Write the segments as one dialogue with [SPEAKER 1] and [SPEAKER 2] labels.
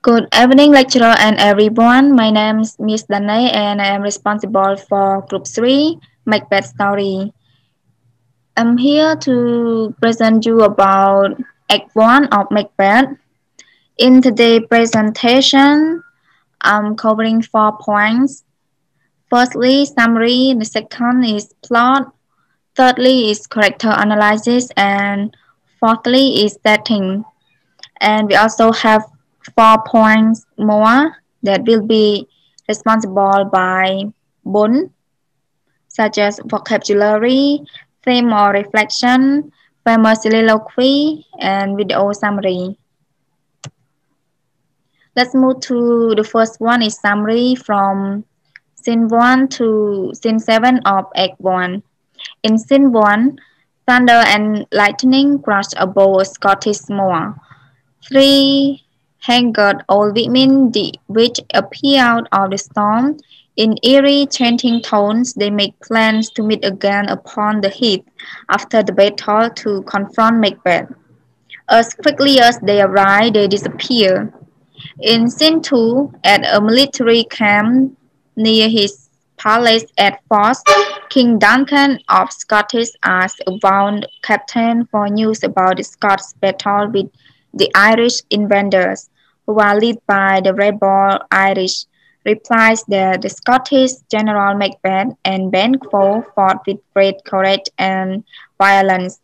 [SPEAKER 1] Good evening, lecturer and everyone. My name is Miss Danae and I am responsible for Group 3, Macbeth Story. I'm here to present you about Act 1 of Macbeth. In today's presentation, I'm covering 4 points. Firstly, summary. The second is plot. Thirdly is character analysis. And fourthly is setting. And we also have 4 points more that will be responsible by Bun, such as vocabulary, theme or reflection, famous soliloquy, and video summary. Let's move to the first one is summary from scene 1 to scene 7 of Act 1. In scene 1, thunder and lightning crash above a Scottish moor. Three haggard old women which appear out of the storm. In eerie, chanting tones, they make plans to meet again upon the heath after the battle to confront Macbeth. As quickly as they arrive, they disappear. In scene 2, at a military camp near his palace at Foss, King Duncan of Scottish asks a bound captain for news about the Scots' battle with the Irish invaders, who are led by the rebel Irish, replies that the Scottish General Macbeth and Banquo fought with great courage and violence.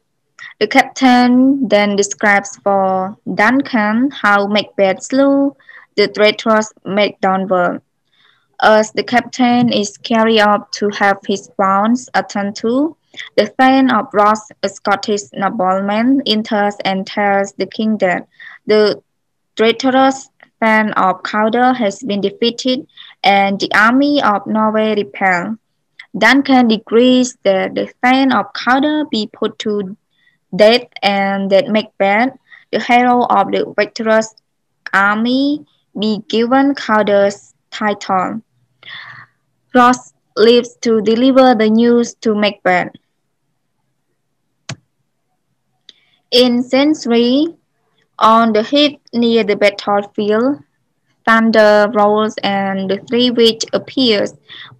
[SPEAKER 1] The captain then describes for Duncan how Macbeth slew the traitorous MacDonald. As the captain is carried up to have his wounds attended to, the Thane of Ross, a Scottish nobleman, enters and tells the king that the traitorous Thane of Cawdor has been defeated and the army of Norway repelled. Duncan decrees that the Thane of Cawdor be put to death and that Macbeth, the hero of the victorious army, be given Cawdor's title. Ross lives to deliver the news to Macbeth. In scene 3, on the heath near the battlefield, thunder rolls and the three witch appears.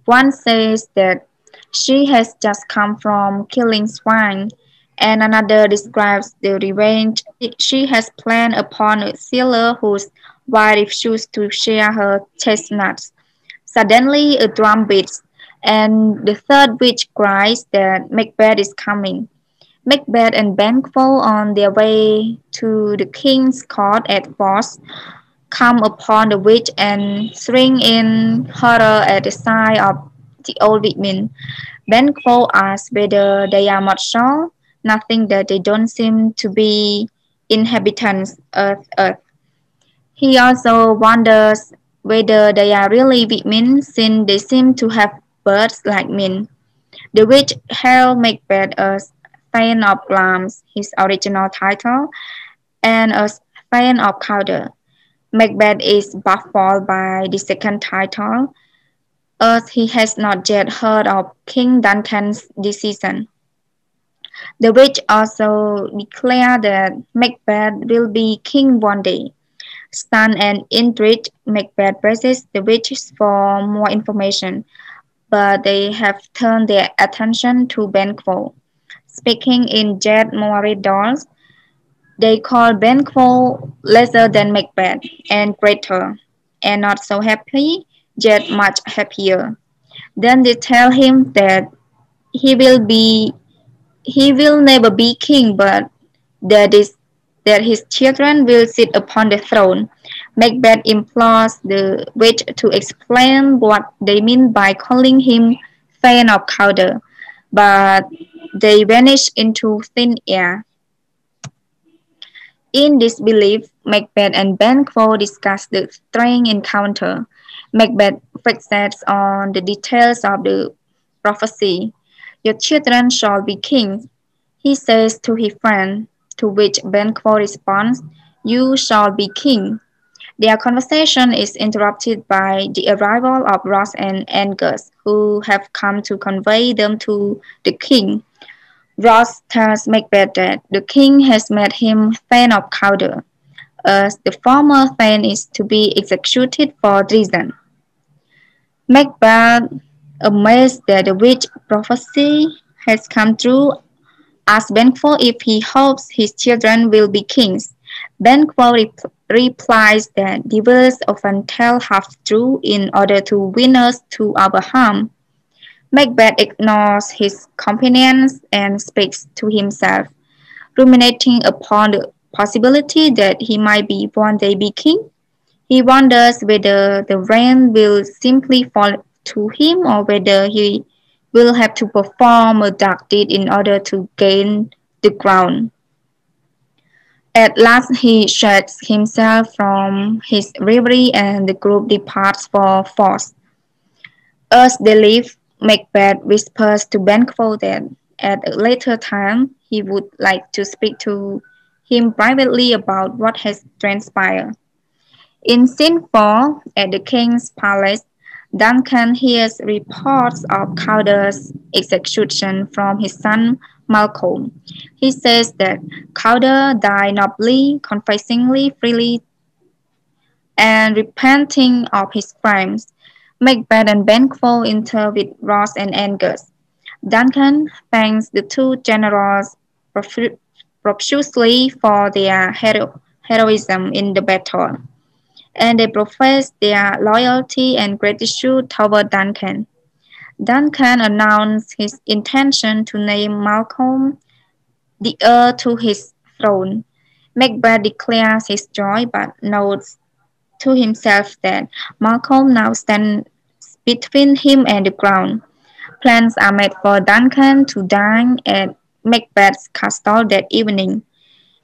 [SPEAKER 1] One says that she has just come from killing swine, and another describes the revenge she has planned upon a sailor whose wife refused to share her chestnuts. Suddenly a drum beats, and the third witch cries that Macbeth is coming. Macbeth and Banquo on their way to the king's court at Foss come upon the witch and shrink in horror at the sight of the old women. Banquo asks whether they are mortal, nothing that they don't seem to be inhabitants of Earth. He also wonders whether they are really women since they seem to have birds like men. The witch hailed Macbeth as Thane of Glamis, his original title, and as Thane of Cawdor. Macbeth is baffled by the second title, as he has not yet heard of King Duncan's decision. The witch also declared that Macbeth will be king one day. Stunned and intrigued, Macbeth presses the witches for more information, but they have turned their attention to Banquo. Speaking in Jet Moridors, they call Banquo lesser than Macbeth and greater, and not so happy, yet much happier. Then they tell him that he will be he will never be king, but that is that his children will sit upon the throne. Macbeth implores the witch to explain what they mean by calling him Thane of Cawdor, but they vanish into thin air. In disbelief, Macbeth and Banquo discuss the strange encounter. Macbeth fixates on the details of the prophecy. Your children shall be kings, he says to his friend, to which Banquo responds, you shall be king. Their conversation is interrupted by the arrival of Ross and Angus, who have come to convey them to the king. Ross tells Macbeth that the king has made him Thane of Cawdor. as the former Thane is to be executed for treason. Macbeth, amazed that the witch prophecy has come true, asks Banquo if he hopes his children will be kings. Banquo replies that devils often tell half-truth in order to win us to our harm. Macbeth ignores his companions and speaks to himself, ruminating upon the possibility that he might be one day be king. He wonders whether the rain will simply fall to him or whether he will have to perform a dark deed in order to gain the crown. At last he shuts himself from his reverie and the group departs for force. As they leave, Macbeth whispers to Banquo that at a later time he would like to speak to him privately about what has transpired. In scene 4, at the king's palace, Duncan hears reports of Calder's execution from his son Malcolm. He says that Calder died nobly, confessing freely, and repenting of his crimes. Macbeth and Banquo enter with wrath and anger. Duncan thanks the two generals profusely for their heroism in the battle, and they profess their loyalty and gratitude toward Duncan. Duncan announced his intention to name Malcolm the heir to his throne. Macbeth declares his joy but notes to himself that Malcolm now stands between him and the crown. Plans are made for Duncan to dine at Macbeth's castle that evening,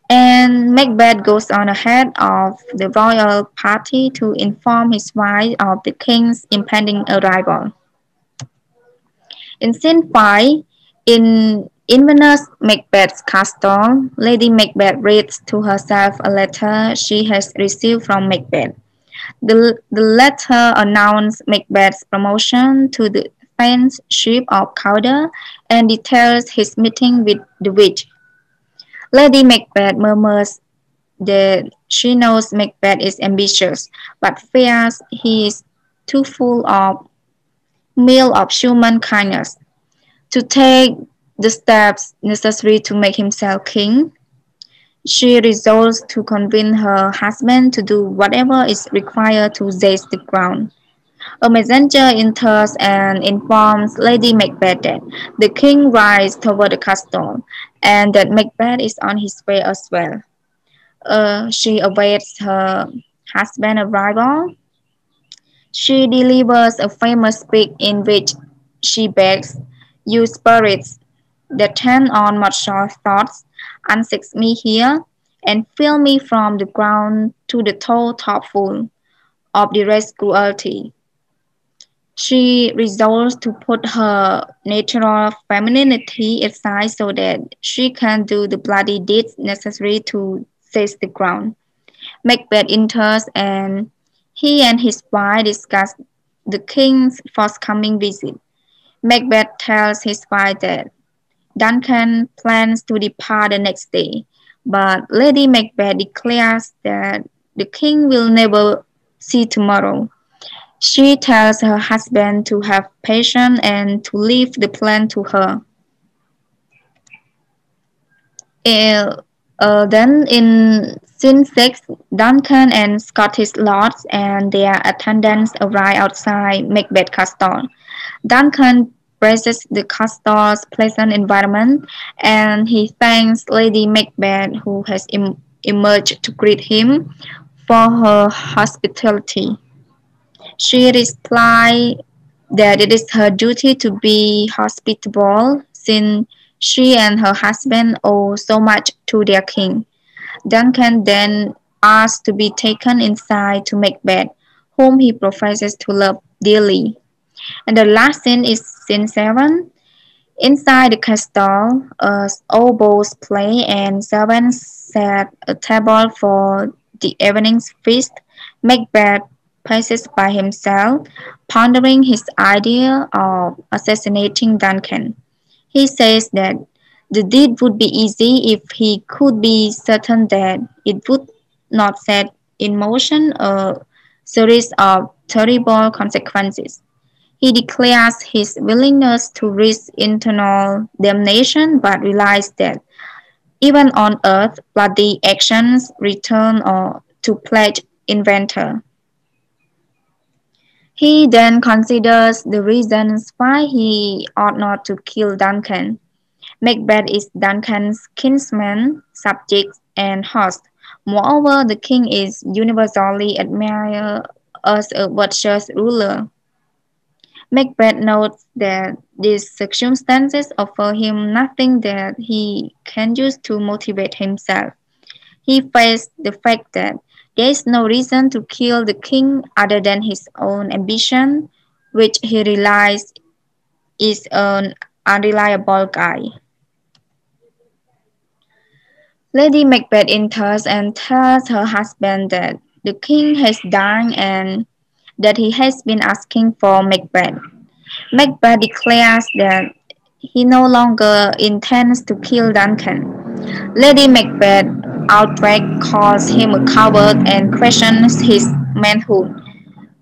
[SPEAKER 1] and Macbeth goes on ahead of the royal party to inform his wife of the king's impending arrival. In scene 5, in Inverness Macbeth's castle, Lady Macbeth reads to herself a letter she has received from Macbeth. The letter announced Macbeth's promotion to the Thane's-ship of Calder and details his meeting with the witch. Lady Macbeth murmurs that she knows Macbeth is ambitious, but fears he is too full of meal of human kindness to take the steps necessary to make himself king. She resolves to convince her husband to do whatever is required to seize the crown. A messenger enters and informs Lady Macbeth that the king rides toward the castle and that Macbeth is on his way as well. She awaits her husband's arrival. She delivers a famous speech in which she begs, "You spirits that tend on martial thoughts, unseat me here, and fill me from the ground to the top full of the rest cruelty." She resolves to put her natural femininity aside so that she can do the bloody deeds necessary to seize the crown. Macbeth enters and he and his wife discuss the king's forthcoming visit. Macbeth tells his wife that Duncan plans to depart the next day, but Lady Macbeth declares that the king will never see tomorrow. She tells her husband to have patience and to leave the plan to her. Uh, then in scene 6, Duncan and Scottish lords and their attendants arrive outside Macbeth Castle. Duncan praises the castle's pleasant environment and he thanks Lady Macbeth, who has emerged to greet him, for her hospitality. She replied that it is her duty to be hospitable since she and her husband owe so much to their king. Duncan then asks to be taken inside to Macbeth, whom he professes to love dearly. And the last scene is scene 7. Inside the castle, oboes play and servants set a table for the evening's feast. Macbeth paces by himself, pondering his idea of assassinating Duncan. He says that the deed would be easy if he could be certain that it would not set in motion a series of terrible consequences. He declares his willingness to risk internal damnation but realizes that even on earth bloody actions return or to plague inventor. He then considers the reasons why he ought not to kill Duncan. Macbeth is Duncan's kinsman, subject, and host. Moreover, the king is universally admired as a virtuous ruler. Macbeth notes that these circumstances offer him nothing that he can use to motivate himself. He faced the fact that there is no reason to kill the king other than his own ambition, which he realizes is an unreliable guy. Lady Macbeth enters and tells her husband that the king has died and that he has been asking for Macbeth. Macbeth declares that he no longer intends to kill Duncan. Lady Macbeth, outraged, calls him a coward and questions his manhood.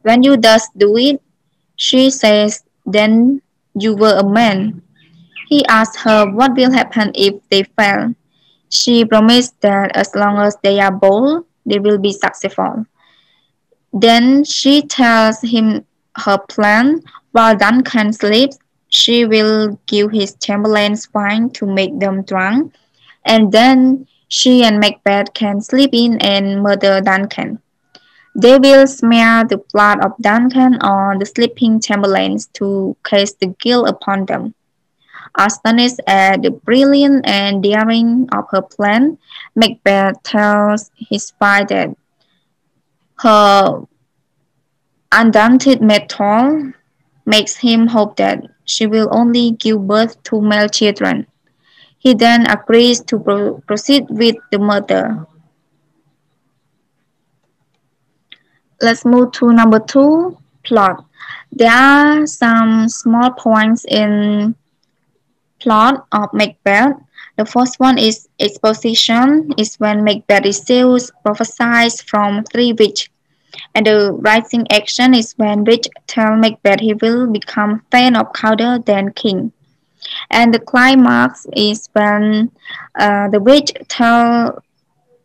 [SPEAKER 1] When you thus do it, she says, then you were a man. He asks her what will happen if they fail. She promised that as long as they are bold, they will be successful. Then she tells him her plan. While Duncan sleeps, she will give his chamberlains wine to make them drunk, and then she and Macbeth can sleep in and murder Duncan. They will smear the blood of Duncan on the sleeping chamberlains to cast the guilt upon them. Astonished at the brilliance and daring of her plan, Macbeth tells his spy that her undaunted mettle makes him hope that she will only give birth to male children. He then agrees to proceed with the murder. Let's move to number two, plot. There are some small points in plot of Macbeth. The first one is exposition, is when Macbeth receives prophecies from three witches. And the rising action is when witch tell Macbeth he will become faint of colder than king. And the climax is when the witch tell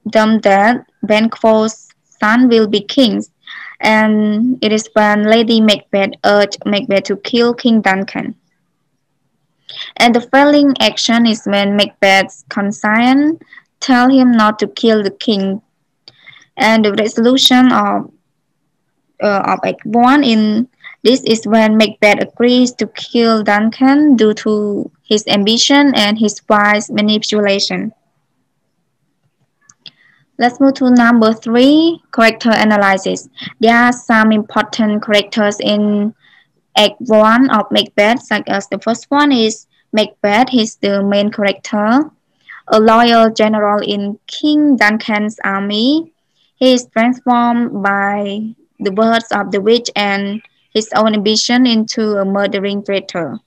[SPEAKER 1] them that Banquo's son will be king. And it is when Lady Macbeth urged Macbeth to kill King Duncan. And the failing action is when Macbeth's conscience tell him not to kill the king. And the resolution of Act 1 in this is when Macbeth agrees to kill Duncan due to his ambition and his wise manipulation. Let's move to number 3, character analysis. There are some important characters in Act 1 of Macbeth, such as the first one is Macbeth, he's the main character, a loyal general in King Duncan's army. He is transformed by the words of the witch and his own ambition into a murdering traitor.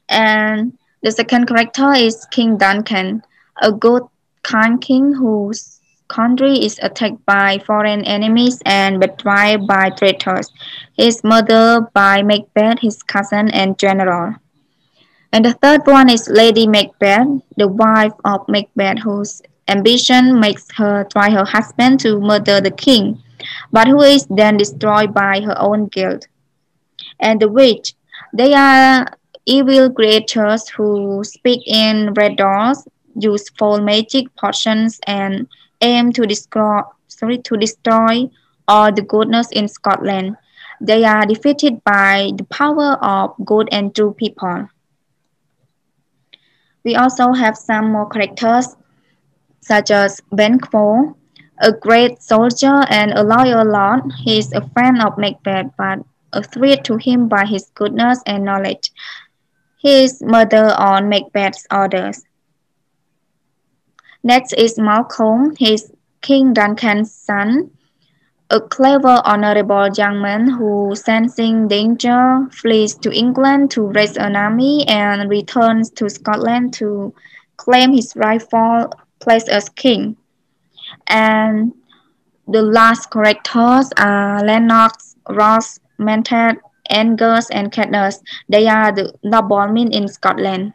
[SPEAKER 1] And the second character is King Duncan, a good, kind king whose country is attacked by foreign enemies and betrayed by traitors. He is murdered by Macbeth, his cousin and general. And the third one is Lady Macbeth, the wife of Macbeth, whose ambition makes her try her husband to murder the king, but who is then destroyed by her own guilt. And the witch, they are evil creatures who speak in riddles, use foul magic potions, and aim to destroy all the goodness in Scotland. They are defeated by the power of good and true people. We also have some more characters such as Banquo, a great soldier and a loyal lord. He is a friend of Macbeth but a threat to him by his goodness and knowledge. He is murdered on Macbeth's orders. Next is Malcolm. He is King Duncan's son, a clever, honorable young man who, sensing danger, flees to England to raise an army and returns to Scotland to claim his rightful place as king. And the last characters are Lennox, Ross, Mentat, Angus, and Katniss. They are the noblemen in Scotland.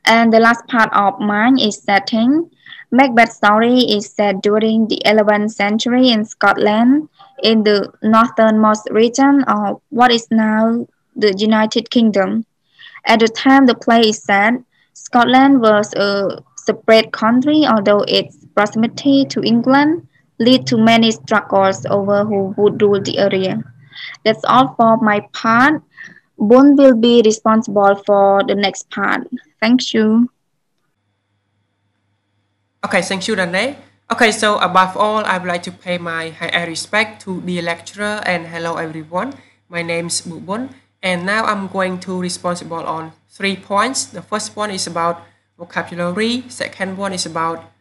[SPEAKER 1] And the last part of mine is setting. Macbeth's story is set during the 11th century in Scotland, in the northernmost region of what is now the United Kingdom. At the time the play is set, Scotland was a separate country, although its proximity to England led to many struggles over who would rule the area. That's all for my part. Boone will be responsible for the next part. Thank you.
[SPEAKER 2] Okay, thank you, Dane. Okay, so above all, I would like to pay my high respect to the lecturer and hello everyone. My name is Bubon, and now I'm going to responsible on 3 points. The first one is about vocabulary, second one is about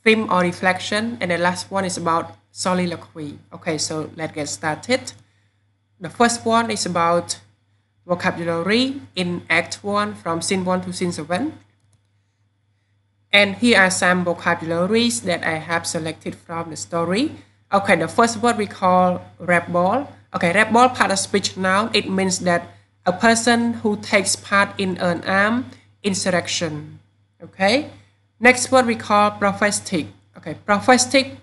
[SPEAKER 2] theme or reflection, and the last one is about soliloquy. Okay, so let's get started. The first one is about vocabulary in Act 1 from Scene 1 to Scene 7. And here are some vocabularies that I have selected from the story. Okay, the first word we call rebel. Okay, rebel part of speech noun. It means that a person who takes part in an armed insurrection. Okay. Next word we call prophetic. Okay, prophetic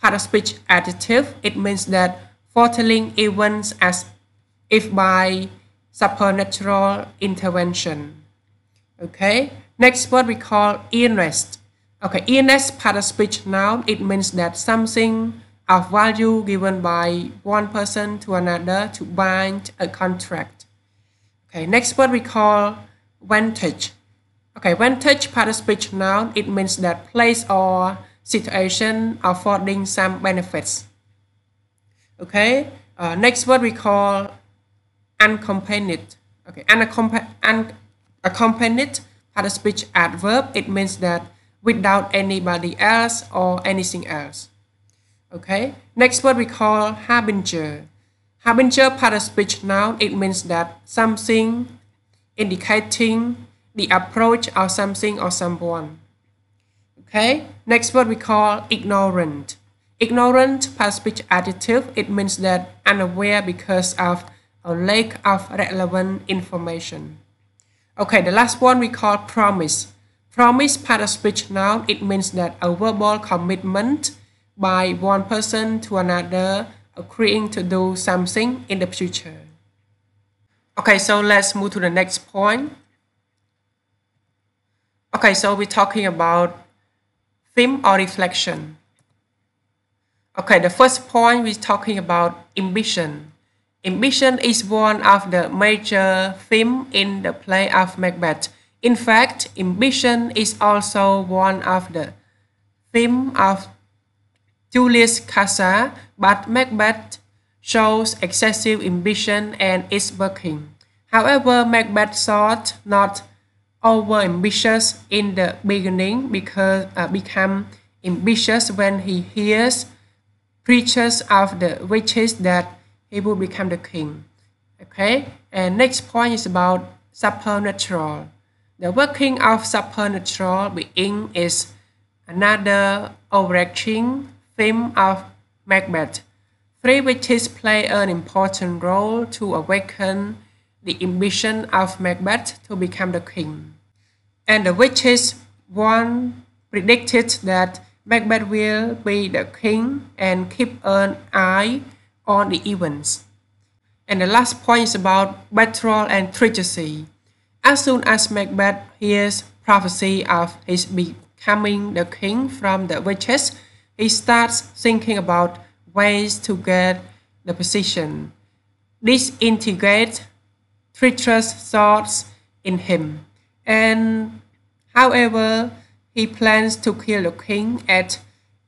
[SPEAKER 2] part of speech adjective. It means that foretelling events as if by supernatural intervention. Okay. Next word we call earnest. Okay, earnest part of speech noun. It means that something of value given by one person to another to bind a contract. Okay, next word we call vantage. Okay, vantage part of speech noun. It means that place or situation affording some benefits. Okay, next word we call unaccompanied. Okay, unaccompanied part of speech adverb. It means that without anybody else or anything else. Okay. Next word we call harbinger. Harbinger part of speech noun. It means that something indicating the approach of something or someone. Okay. Next word we call ignorant. Ignorant part of speech adjective. It means that unaware because of a lack of relevant information. Okay, the last one we call promise. Promise part of speech noun. It means that a verbal commitment by one person to another agreeing to do something in the future. Okay, so let's move to the next point. Okay, so we're talking about theme or reflection. Okay, the first point we're talking about ambition. Ambition is one of the major themes in the play of Macbeth. In fact, ambition is also one of the themes of Julius Caesar, but Macbeth shows excessive ambition and is working. However, Macbeth thought not over-ambitious in the beginning because become ambitious when he hears preachers of the witches that he will become the king. Okay, and next point is about supernatural. The working of supernatural being is another overarching theme of Macbeth. Three witches play an important role to awaken the ambition of Macbeth to become the king. And the witches, one predicted that Macbeth will be the king and keep an eye on the events. And the last point is about betrayal and treachery. As soon as Macbeth hears prophecy of his becoming the king from the witches, he starts thinking about ways to get the position. This integrates treacherous thoughts in him. And however, he plans to kill the king at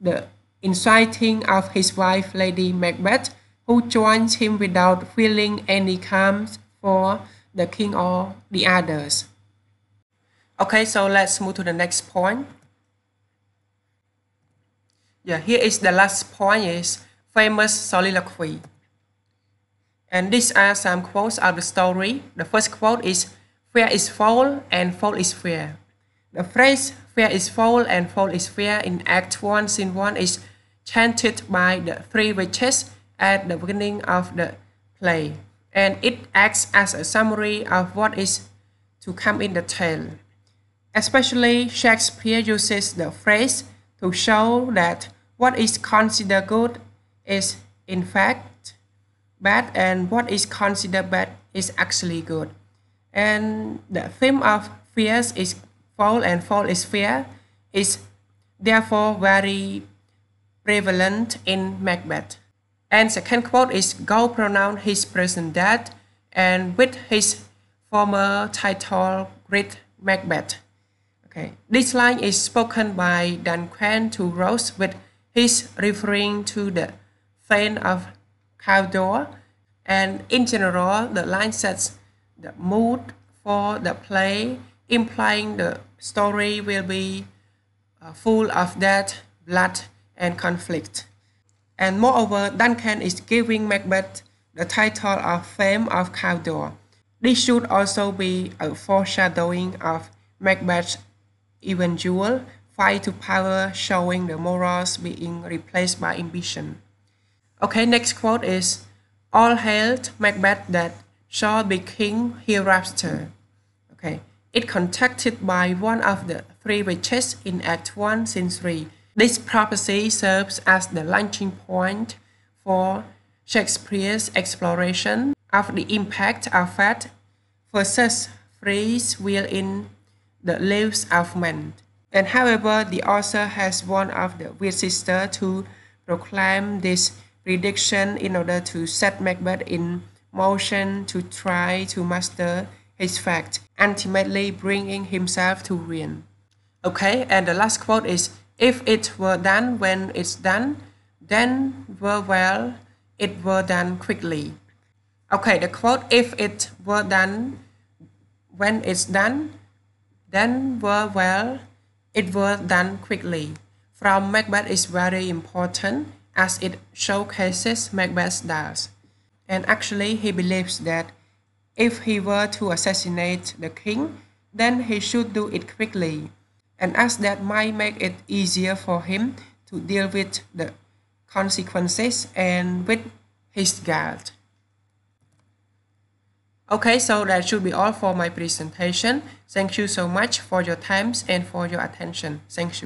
[SPEAKER 2] the inciting of his wife, Lady Macbeth, who joins him without feeling any qualms for the king or the others. Okay, so let's move to the next point. Yeah, here is the last point is famous soliloquy. And these are some quotes of the story. The first quote is, "Fair is foul and foul is fair." The phrase fair is foul and foul is fair in Act 1, Scene 1 is chanted by the three witches at the beginning of the play, and it acts as a summary of what is to come in the tale. Especially Shakespeare uses the phrase to show that what is considered good is in fact bad and what is considered bad is actually good. And the theme of fierce is foul and foul is fair is therefore very prevalent in Macbeth. And second quote is Gough pronounced his present death and with his former title great Macbeth. Okay, this line is spoken by Duncan to Rose with his referring to the fame of Cawdor, and in general the line sets the mood for the play, implying the story will be full of death, blood, and conflict. And moreover, Duncan is giving Macbeth the title of Fame of Cawdor. This should also be a foreshadowing of Macbeth's eventual fight to power, showing the morals being replaced by ambition. Okay, next quote is All hail Macbeth that shall be king hereafter. Okay, it contacted by one of the three witches in Act 1, Scene 3. This prophecy serves as the launching point for Shakespeare's exploration of the impact of fate versus free will in the lives of men. And however, the author has one of the weird sisters to proclaim this prediction in order to set Macbeth in motion to try to master his fate, ultimately bringing himself to ruin. Okay, and the last quote is If it were done when it's done, then were well, it were done quickly. Okay, the quote if it were done when it's done, then were well, it were done quickly. From Macbeth is very important as it showcases Macbeth's doubts. And actually he believes that if he were to assassinate the king, then he should do it quickly, and as that might make it easier for him to deal with the consequences and with his guilt. Okay, so that should be all for my presentation. Thank you so much for your time and for your attention. Thank you.